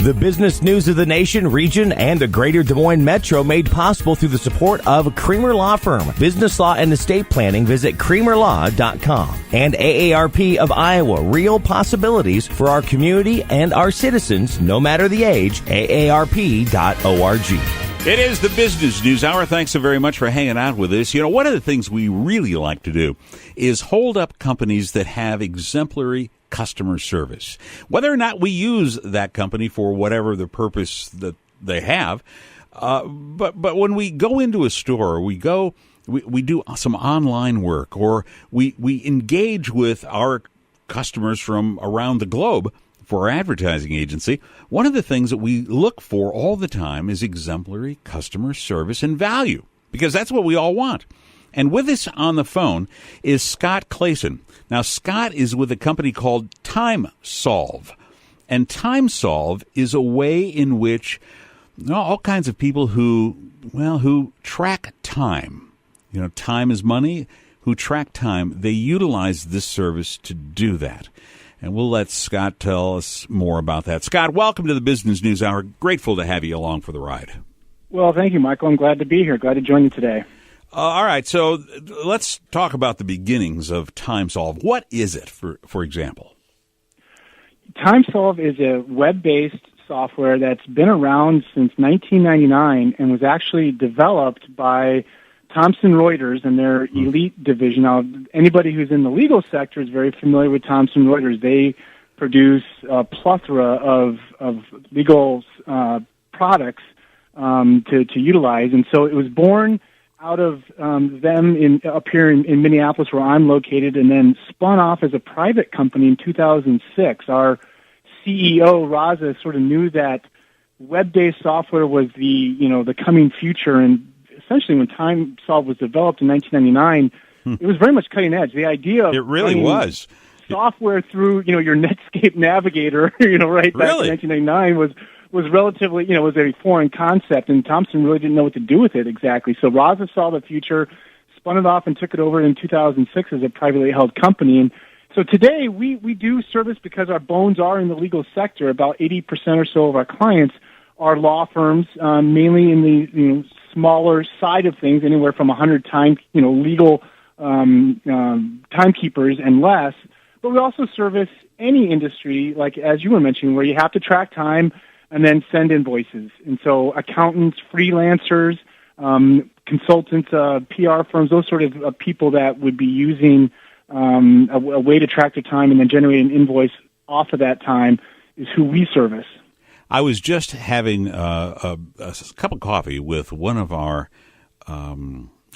The business news of the nation, region, and the greater Des Moines Metro made possible through the support of Creamer Law Firm. Business law and estate planning, visit creamerlaw.com. And AARP of Iowa, real possibilities for our community and our citizens, no matter the age, aarp.org. It is the Business News Hour. Thanks so very much for hanging out with us. You know, one of the things we really like to do is hold up companies that have exemplary customer service. Whether or not we use that company for whatever the purpose that they have, but when we go into a store, we do some online work, or we engage with our customers from around the globe for our advertising agency. One of the things that we look for all the time is exemplary customer service and value, because that's what we all want. And with us on the phone is Scott Clayson. Now, Scott is with a company called TimeSolv. And TimeSolv is a way in which all kinds of people who track time, time is money, who track time, they utilize this service to do that. And we'll let Scott tell us more about that. Scott, welcome to the Business News Hour. Grateful to have you along for the ride. Well, thank you, Michael. I'm glad to be here. Glad to join you today. All right, so let's talk about the beginnings of TimeSolv. What is it, for example? TimeSolv is a web-based software that's been around since 1999 and was actually developed by Thomson Reuters and their elite division. Now, anybody who's in the legal sector is very familiar with Thomson Reuters. They produce a plethora of legal products to utilize, and so it was born out of them up here in Minneapolis, where I'm located, and then spun off as a private company in 2006. Our CEO, Raza, sort of knew that web-based software was the coming future, and essentially when TimeSolv was developed in 1999, it was very much cutting edge. The idea of it really was software through your Netscape Navigator, back in 1999 was relatively, was a foreign concept, and Thomson really didn't know what to do with it exactly. So Raza saw the future, spun it off, and took it over in 2006 as a privately held company. And so today we do service because our bones are in the legal sector. About 80% or so of our clients are law firms, mainly in the smaller side of things, anywhere from 100 legal timekeepers and less. But we also service any industry, like as you were mentioning, where you have to track time and then send invoices. And so accountants, freelancers, consultants, PR firms, those sort of people that would be using a way to track their time and then generate an invoice off of that time is who we service. I was just having a cup of coffee with one of our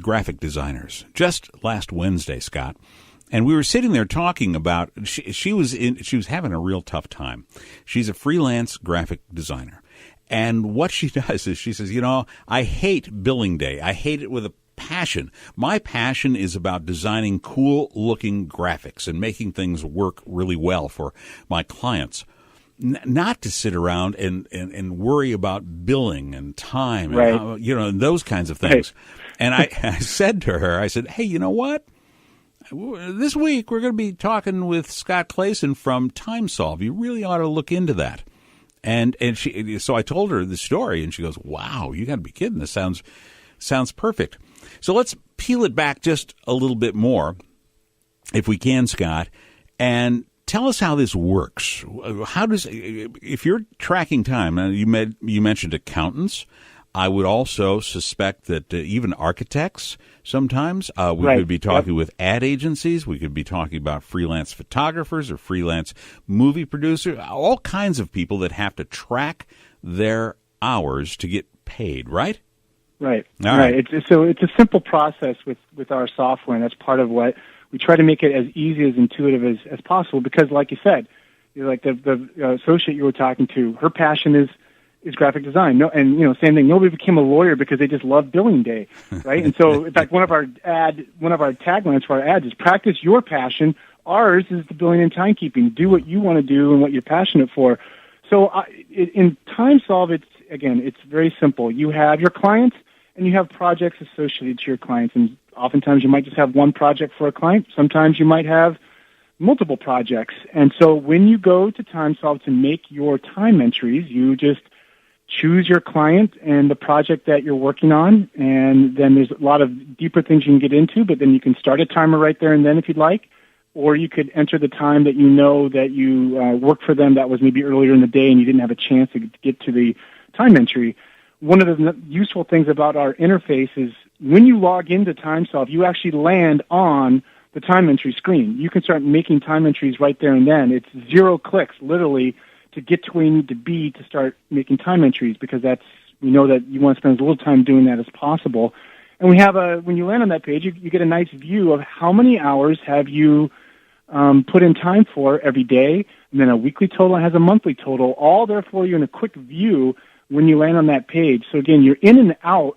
graphic designers just last Wednesday, Scott. And we were sitting there talking about she was having a real tough time. She's a freelance graphic designer. And what she does is she says, I hate billing day. I hate it with a passion. My passion is about designing cool-looking graphics and making things work really well for my clients. Not to sit around and worry about billing and time and right. how, and those kinds of things. Right. And I said to her, I said, hey, you know what? This week, we're going to be talking with Scott Clayson from TimeSolv. You really ought to look into that. So I told her the story, and she goes, wow, you got to be kidding. This sounds perfect. So let's peel it back just a little bit more, if we can, Scott, and tell us how this works. If you're tracking time, you mentioned accountants. I would also suspect that even architects sometimes, we could be talking with ad agencies. We could be talking about freelance photographers or freelance movie producers, all kinds of people that have to track their hours to get paid, right? Right. All right. It's a simple process with our software, and that's part of what we try to make it as easy, as intuitive as possible, because like you said, like the associate you were talking to, her passion is graphic design. Same thing. Nobody became a lawyer because they just love billing day, right? And so, in fact, one of our taglines for our ads is "Practice your passion." Ours is the billing and timekeeping. Do what you want to do and what you're passionate for. So, in TimeSolv, it's very simple. You have your clients and you have projects associated to your clients, and oftentimes you might just have one project for a client. Sometimes you might have multiple projects. And so when you go to TimeSolv to make your time entries, you just choose your client and the project that you're working on, and then there's a lot of deeper things you can get into, but then you can start a timer right there and then if you'd like, or you could enter the time that you know that you worked for them that was maybe earlier in the day and you didn't have a chance to get to the time entry. One of the useful things about our interface is when you log into TimeSolv, you actually land on the time entry screen. You can start making time entries right there and then. It's 0 clicks, literally, to get to where you need to be to start making time entries, because we know that you want to spend as little time doing that as possible. And we have when you land on that page, you get a nice view of how many hours have you put in time for every day, and then a weekly total has a monthly total, all there for you in a quick view when you land on that page. So again, you're in and out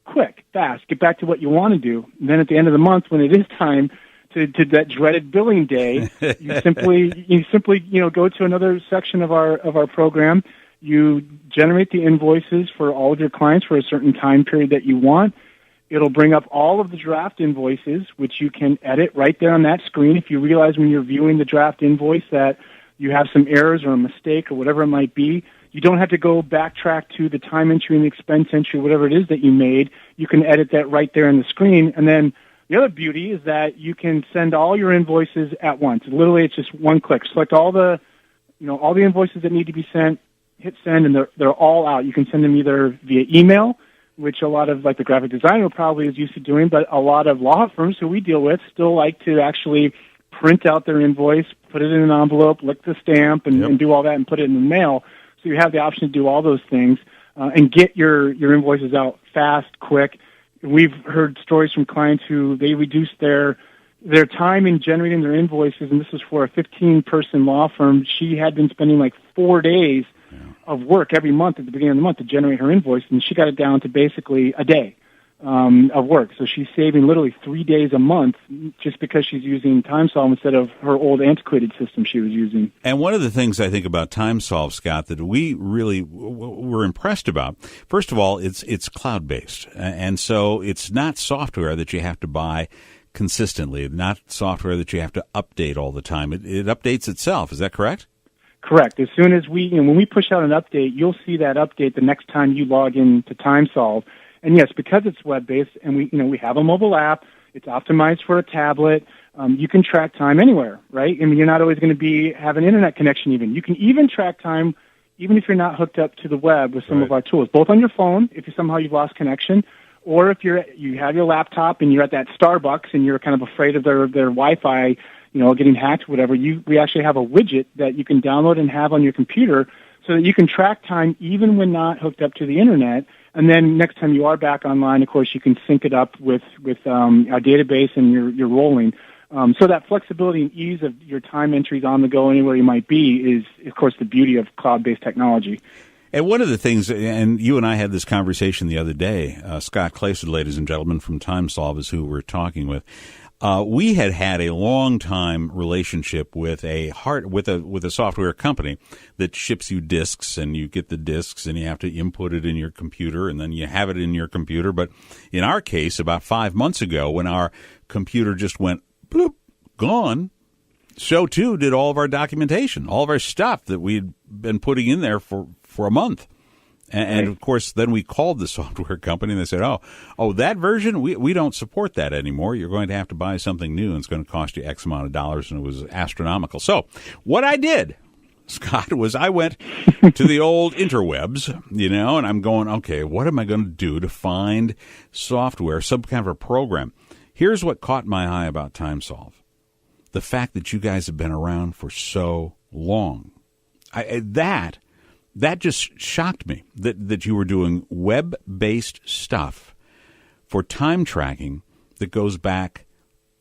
quick, fast, get back to what you want to do. And then at the end of the month, when it is time to that dreaded billing day, you simply go to another section of our program. You generate the invoices for all of your clients for a certain time period that you want. It'll bring up all of the draft invoices, which you can edit right there on that screen. If you realize when you're viewing the draft invoice that you have some errors or a mistake or whatever it might be, you don't have to go backtrack to the time entry and the expense entry, whatever it is that you made. You can edit that right there on the screen. And then the other beauty is that you can send all your invoices at once. Literally, it's just one click. Select all the invoices that need to be sent, hit send, and they're all out. You can send them either via email, which a lot of the graphic designer probably is used to doing, but a lot of law firms who we deal with still like to actually print out their invoice, put it in an envelope, lick the stamp, and do all that and put it in the mail. So you have the option to do all those things and get your invoices out fast, quick. We've heard stories from clients who they reduced their time in generating their invoices, and this was for a 15-person law firm. She had been spending 4 days of work every month at the beginning of the month to generate her invoice, and she got it down to basically a day of work. So she's saving literally 3 days a month just because she's using TimeSolv instead of her old antiquated system she was using. And one of the things I think about TimeSolv, Scott, that we really were impressed about, first of all, it's cloud-based. And so it's not software that you have to buy consistently, not software that you have to update all the time. It updates itself. Is that correct? Correct. As soon as when we push out an update, you'll see that update the next time you log into TimeSolv. And yes, because it's web-based and we have a mobile app, it's optimized for a tablet, you can track time anywhere, right? I mean, you're not always going to have an internet connection even. You can even track time even if you're not hooked up to the web with some of our tools, both on your phone, if somehow you've lost connection, or if you have your laptop and you're at that Starbucks and you're kind of afraid of their Wi-Fi, getting hacked, whatever. We actually have a widget that you can download and have on your computer so that you can track time even when not hooked up to the internet. And then next time you are back online, of course, you can sync it up with our database and you're rolling. So that flexibility and ease of your time entries on the go anywhere you might be is, of course, the beauty of cloud-based technology. And one of the things, and you and I had this conversation the other day, Scott Clayson, ladies and gentlemen, from TimeSolv is who we're talking with. We had a long time relationship with a software company that ships you disks, and you get the disks and you have to input it in your computer, and then you have it in your computer. But in our case, about 5 months ago, when our computer just went bloop, gone, so too did all of our documentation, all of our stuff that we'd been putting in there for a month. And of course, then we called the software company and they said, oh, that version, we don't support that anymore. You're going to have to buy something new and it's going to cost you X amount of dollars. And it was astronomical. So what I did, Scott, was I went to the old interwebs, and I'm going, okay, what am I going to do to find software, some kind of a program? Here's what caught my eye about TimeSolv. The fact that you guys have been around for so long. That just shocked me, that you were doing web-based stuff for time tracking that goes back,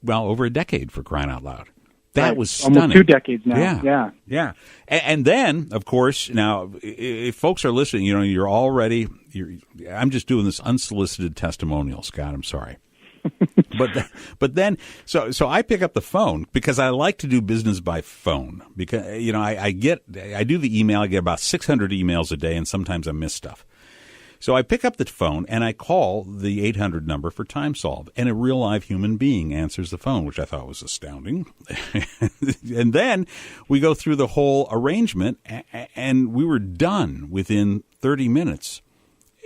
over a decade, for crying out loud. That was stunning. Almost 2 decades now. Yeah. And then, of course, now, if folks are listening, I'm just doing this unsolicited testimonial, Scott. I'm sorry. But then, so I pick up the phone because I like to do business by phone because, I do the email. I get about 600 emails a day and sometimes I miss stuff. So I pick up the phone and I call the 800 number for TimeSolv, and a real live human being answers the phone, which I thought was astounding. And then we go through the whole arrangement, and we were done within 30 minutes.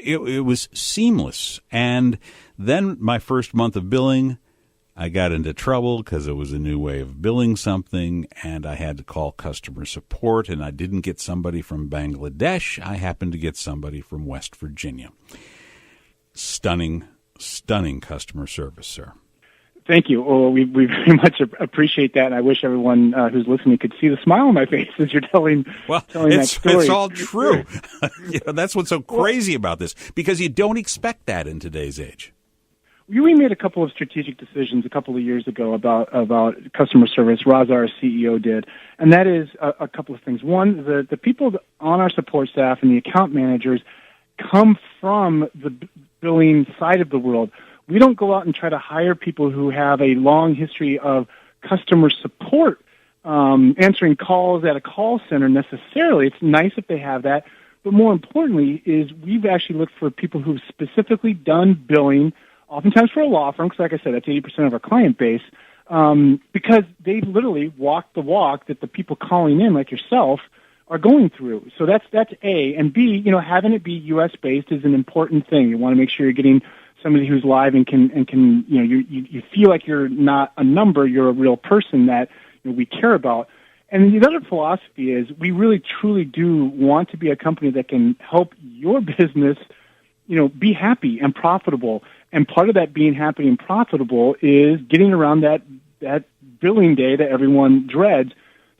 It was seamless. And then my first month of billing, I got into trouble because it was a new way of billing something, and I had to call customer support, and I didn't get somebody from Bangladesh. I happened to get somebody from West Virginia. Stunning customer service, sir. Thank you. Well, we very much appreciate that, and I wish everyone who's listening could see the smile on my face as you're telling that story. It's all true. That's what's so crazy about this, because you don't expect that in today's age. We made a couple of strategic decisions a couple of years ago about customer service. Raza, our CEO, did, and that is a couple of things. One, the people on our support staff and the account managers come from the billing side of the world. We don't go out and try to hire people who have a long history of customer support, answering calls at a call center necessarily. It's nice if they have that, but more importantly is we've actually looked for people who've specifically done billing, oftentimes for a law firm, because like I said, that's 80% of our client base, because they literally walk the walk that the people calling in, like yourself, are going through. So that's A. And B, having it be U.S.-based is an important thing. You want to make sure you're getting somebody who's live and can you feel like you're not a number, you're a real person that we care about. And the other philosophy is we really truly do want to be a company that can help your business, be happy and profitable. And part of that being happy and profitable is getting around that billing day that everyone dreads.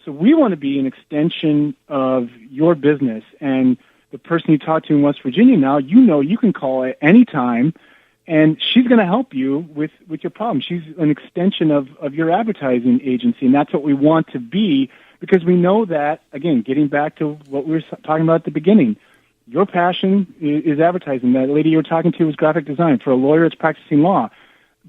So we want to be an extension of your business. And the person you talk to in West Virginia now, you can call at any time, and she's going to help you with your problem. She's an extension of your advertising agency, and that's what we want to be, because we know that, again, getting back to what we were talking about at the beginning, your passion is advertising. That lady you were talking to was graphic design. For a lawyer, it's practicing law.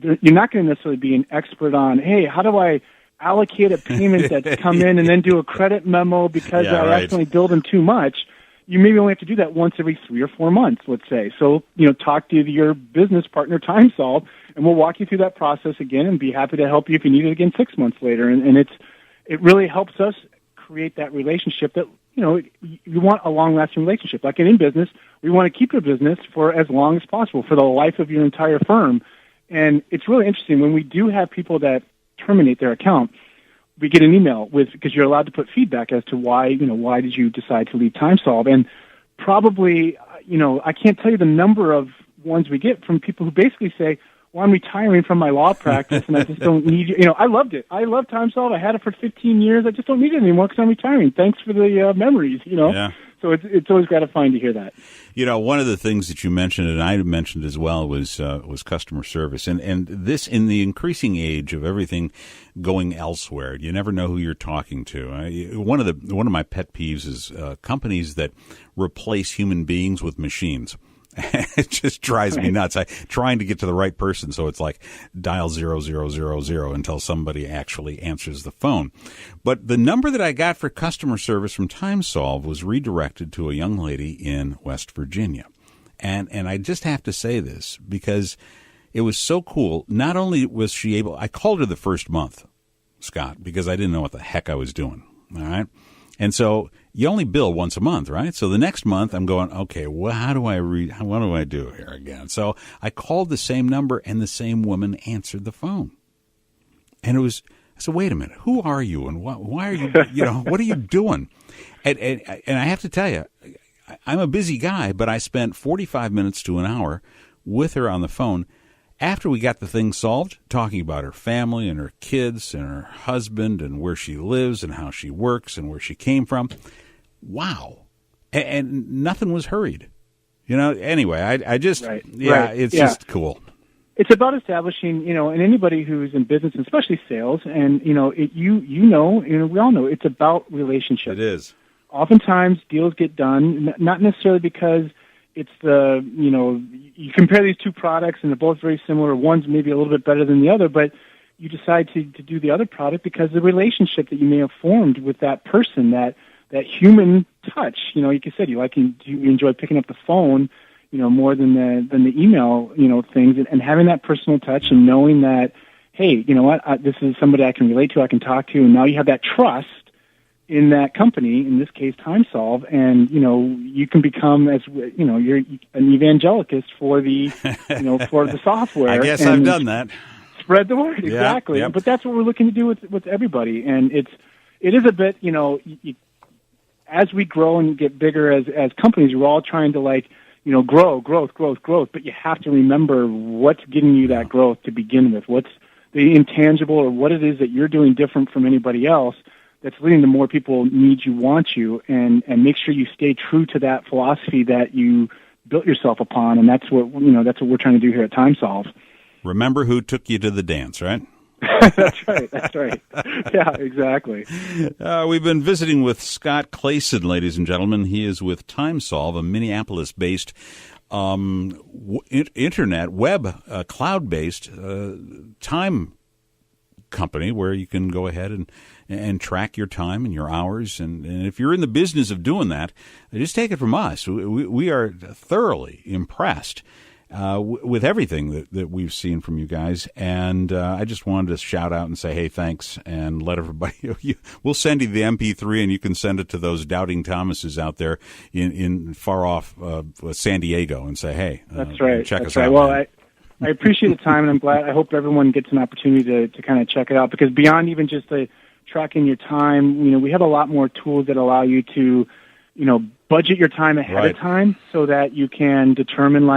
You're not going to necessarily be an expert on, hey, how do I allocate a payment that's come in and then do a credit memo because I accidentally billed them too much. You maybe only have to do that once every 3 or 4 months, let's say. So, talk to your business partner, TimeSolv, and we'll walk you through that process again and be happy to help you if you need it again 6 months later. And it really helps us create that relationship that, you want a long-lasting relationship. Like in business, we want to keep your business for as long as possible, for the life of your entire firm. And it's really interesting when we do have people that terminate their account, we get an email because you're allowed to put feedback as to why did you decide to leave TimeSolv. And probably, I can't tell you the number of ones we get from people who basically say, well, I'm retiring from my law practice and I just don't need you. I loved it. I love TimeSolv. I had it for 15 years. I just don't need it anymore because I'm retiring. Thanks for the memories, Yeah. So it's always gratifying to hear that. One of the things that you mentioned, and I mentioned as well, was customer service, and this in the increasing age of everything going elsewhere. You never know who you're talking to. One of my pet peeves is companies that replace human beings with machines. It just drives me nuts. Trying to get to the right person, so it's like dial 0000 until somebody actually answers the phone. But the number that I got for customer service from TimeSolv was redirected to a young lady in West Virginia. And I just have to say this because it was so cool. Not only was she able, I called her the first month, Scott, because I didn't know what the heck I was doing. All right. And so you only bill once a month, right? So the next month I'm going, okay, well, what do I do here again? So I called the same number and the same woman answered the phone. And I said, wait a minute, who are you? And why are you, what are you doing? And I have to tell you, I'm a busy guy, but I spent 45 minutes to an hour with her on the phone after we got the thing solved, talking about her family and her kids and her husband and where she lives and how she works and where she came from. Wow. And nothing was hurried. Anyway, I just, it's just cool. It's about establishing, and anybody who's in business, especially sales, and, we all know it's about relationships. It is. Oftentimes deals get done, not necessarily because it's you compare these two products and they're both very similar. One's maybe a little bit better than the other, but you decide to do the other product because the relationship that you may have formed with that person, that human touch. Like you said, you enjoy picking up the phone, more than the email, things, and having that personal touch and knowing that, hey, you know what, this is somebody I can relate to, I can talk to, and now you have that trust in that company, in this case, TimeSolv, and, you can become, as you're an evangelicist for the, for the software. I guess I've done that. Spread the word, exactly. Yep. But that's what we're looking to do with everybody, and it is a bit, as we grow and get bigger as companies, we're all trying to growth, but you have to remember what's getting you that growth to begin with. What's the intangible, or what it is that you're doing different from anybody else that's leading to more people need you, want you, and make sure you stay true to that philosophy that you built yourself upon, and that's what we're trying to do here at TimeSolv. Remember who took you to the dance, right? That's right. Yeah, exactly. We've been visiting with Scott Clayson, ladies and gentlemen. He is with TimeSolv, a Minneapolis-based internet, web, cloud-based time company where you can go ahead and track your time and your hours. And if you're in the business of doing that, just take it from us. We are thoroughly impressed with everything that we've seen from you guys. And I just wanted to shout out and say, hey, thanks, and let everybody, we'll send you the MP3 and you can send it to those doubting Thomases out there in far off San Diego and say, hey, that's right. Check that's us right. out. Well, I appreciate the time, and I'm glad. I hope everyone gets an opportunity to kind of check it out, because beyond even just the tracking your time, we have a lot more tools that allow you to, budget your time ahead of time so that you can determine,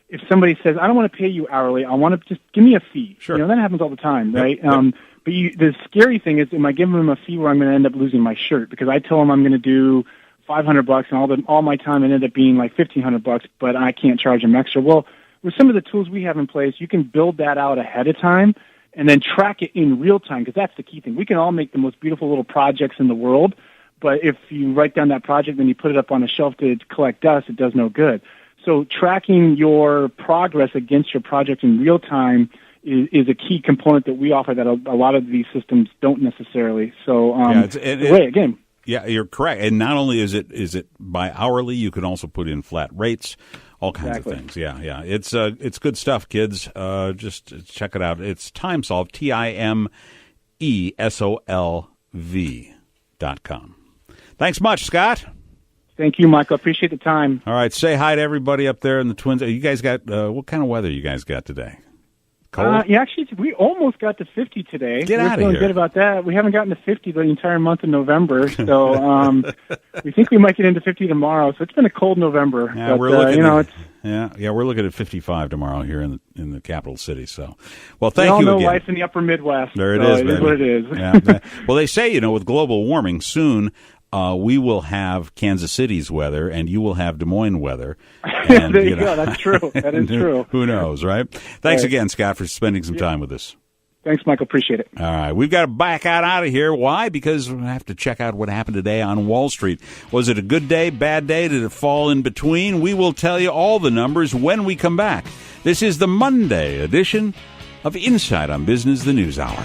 if somebody says, I don't want to pay you hourly, I want to just give me a fee. Sure. That happens all the time, right? Yep. But the scary thing is, am I giving them a fee where I'm going to end up losing my shirt? Because I tell them I'm going to do $500 and all my time ended up being like $1,500, but I can't charge them extra. Well, with some of the tools we have in place, you can build that out ahead of time and then track it in real time, because that's the key thing. We can all make the most beautiful little projects in the world, but if you write down that project and you put it up on a shelf to collect dust, it does no good. So tracking your progress against your project in real time is a key component that we offer that a lot of these systems don't necessarily. So, again. Yeah, you're correct. And not only is it by hourly, you can also put in flat rates, all kinds of things. Yeah. It's good stuff, kids. Just check it out. It's TimeSolv, TimeSolv.com. Thanks much, Scott. Thank you, Michael. Appreciate the time. All right, say hi to everybody up there in the Twins. You guys got what kind of weather you guys got today? Cold? Actually, we almost got to 50 today. Get out of here. We're feeling good about that. We haven't gotten to 50 the entire month of November, so we think we might get into 50 tomorrow. So it's been a cold November. Yeah, but, we're looking. We're looking at 55 tomorrow here in the capital city. So, well, thank you again. We all know life in the upper Midwest. There it so is, it baby. is what it is. Yeah. Well, they say, with global warming, soon we will have Kansas City's weather, and you will have Des Moines weather. And, there you go. That's true. That is true. Who knows, right? Thanks again, Scott, for spending some time with us. Thanks, Michael. Appreciate it. All right. We've got to back out of here. Why? Because we have to check out what happened today on Wall Street. Was it a good day, bad day? Did it fall in between? We will tell you all the numbers when we come back. This is the Monday edition of Insight on Business, the News Hour.